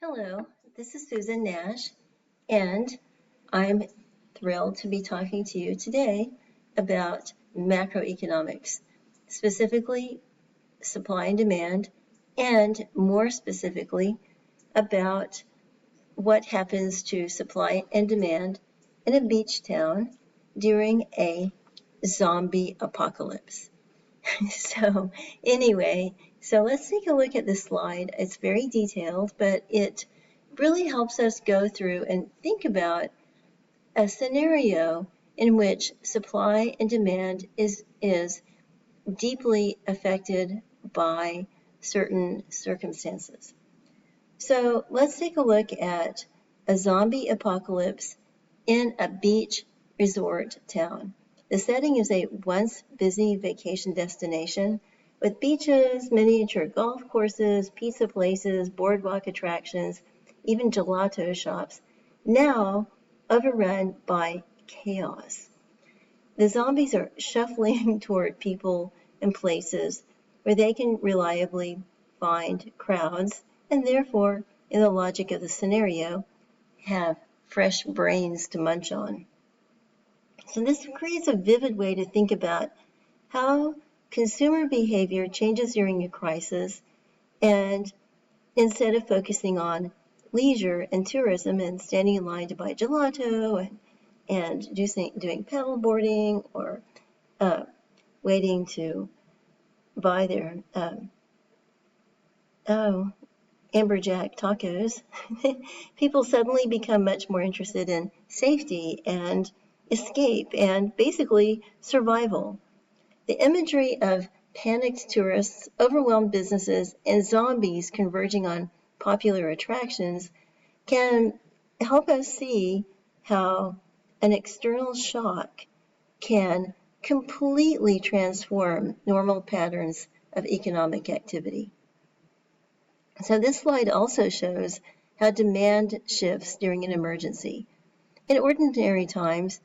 Hello, this is Susan Nash, and I'm thrilled to be talking to you today about macroeconomics, specifically supply and demand, and more specifically about what happens to supply and demand in a beach town during a zombie apocalypse. So anyway, let's take a look at this slide. It's very detailed, but it really helps us go through and think about a scenario in which supply and demand is deeply affected by certain circumstances. So let's take a look at a zombie apocalypse in a beach resort town. The setting is a once busy vacation destination with beaches, miniature golf courses, pizza places, boardwalk attractions, even gelato shops, now overrun by chaos. The zombies are shuffling toward people and places where they can reliably find crowds and therefore, in the logic of the scenario, have fresh brains to munch on. So this creates a vivid way to think about how consumer behavior changes during a crisis, and instead of focusing on leisure and tourism and standing in line to buy gelato and doing paddle boarding or waiting to buy their amberjack tacos, people suddenly become much more interested in safety and escape and basically survival. The imagery of panicked tourists, overwhelmed businesses, and zombies converging on popular attractions can help us see how an external shock can completely transform normal patterns of economic activity. So this slide also shows how demand shifts during an emergency. In ordinary times,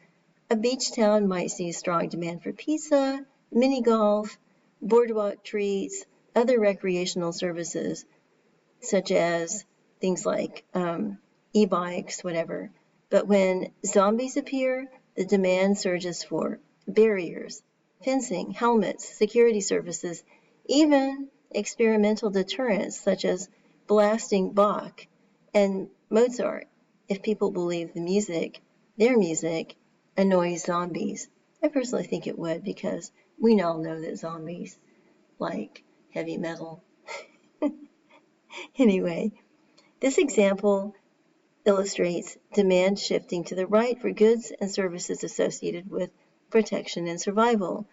a beach town might see strong demand for pizza, mini golf, boardwalk treats, other recreational services, such as things like e-bikes, whatever. But when zombies appear, the demand surges for barriers, fencing, helmets, security services, even experimental deterrents such as blasting Bach and Mozart, if people believe their music, annoys zombies. I personally think it would, because we all know that zombies like heavy metal. Anyway, this example illustrates demand shifting to the right for goods and services associated with protection and survival.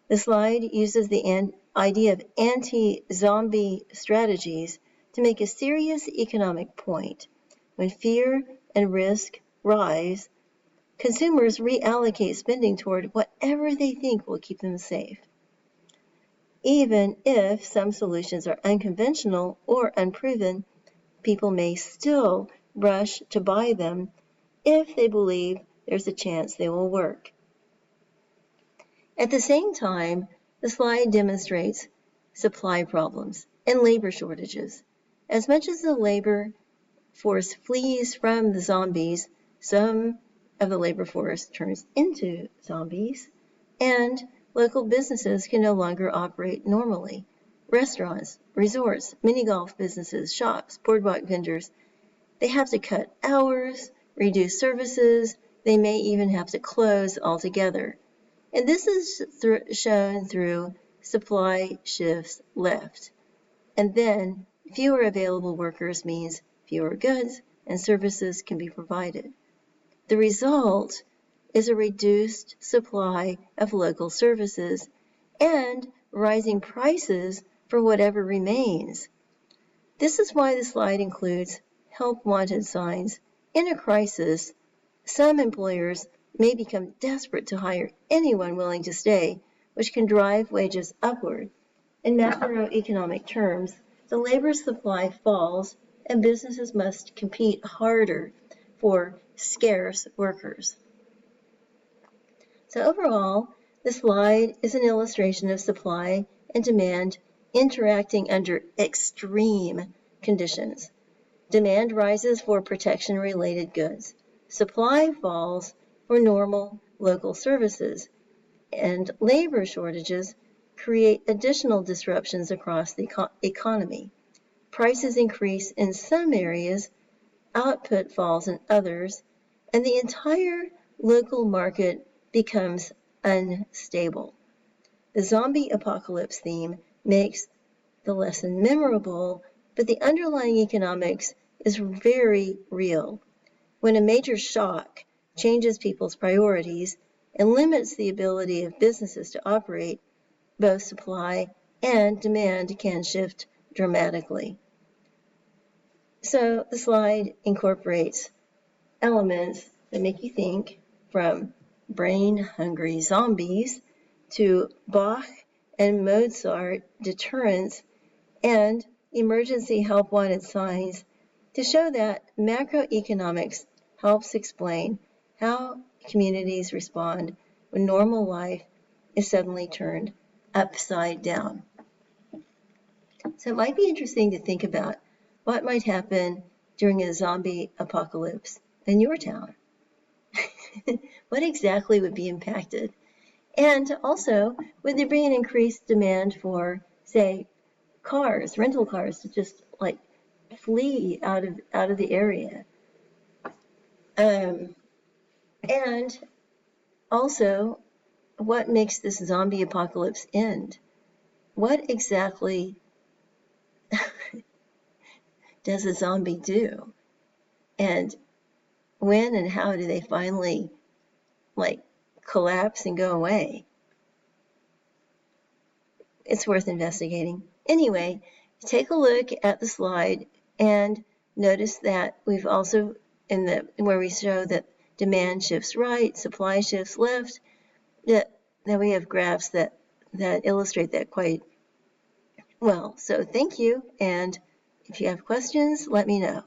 The slide uses the idea of anti-zombie strategies to make a serious economic point. When fear and risk rise, consumers reallocate spending toward whatever they think will keep them safe. Even if some solutions are unconventional or unproven, people may still rush to buy them if they believe there's a chance they will work. At the same time, the slide demonstrates supply problems and labor shortages. As much as the labor force flees from the zombies, some of the labor force turns into zombies, and local businesses can no longer operate normally. Restaurants, resorts, mini-golf businesses, shops, boardwalk vendors, they have to cut hours, reduce services, they may even have to close altogether. And this is shown through supply shifts left. And then fewer available workers means fewer goods and services can be provided. The result is a reduced supply of local services and rising prices for whatever remains. This is why the slide includes help wanted signs. In a crisis, some employers may become desperate to hire anyone willing to stay, which can drive wages upward. In macroeconomic terms, the labor supply falls and businesses must compete harder for scarce workers. So overall, the slide is an illustration of supply and demand interacting under extreme conditions. Demand rises for protection-related goods. Supply falls for normal local services, and labor shortages create additional disruptions across the economy. Prices increase in some areas, output falls in others, and the entire local market becomes unstable. The zombie apocalypse theme makes the lesson memorable, but the underlying economics is very real. When a major shock changes people's priorities and limits the ability of businesses to operate, both supply and demand can shift dramatically. So the slide incorporates elements that make you think, from brain-hungry zombies to Bach and Mozart deterrence and emergency help wanted signs, to show that macroeconomics helps explain how communities respond when normal life is suddenly turned upside down. So it might be interesting to think about what might happen during a zombie apocalypse in your town. What exactly would be impacted? And also, would there be an increased demand for, say, cars, rental cars, to just like flee out of the area? And also, what makes this zombie apocalypse end? What exactly does a zombie do? And when and how do they finally collapse and go away? It's worth investigating. Anyway, take a look at the slide and notice that we've also, where we show that demand shifts right, supply shifts left, that we have graphs that illustrate that quite well. So thank you, and if you have questions, let me know.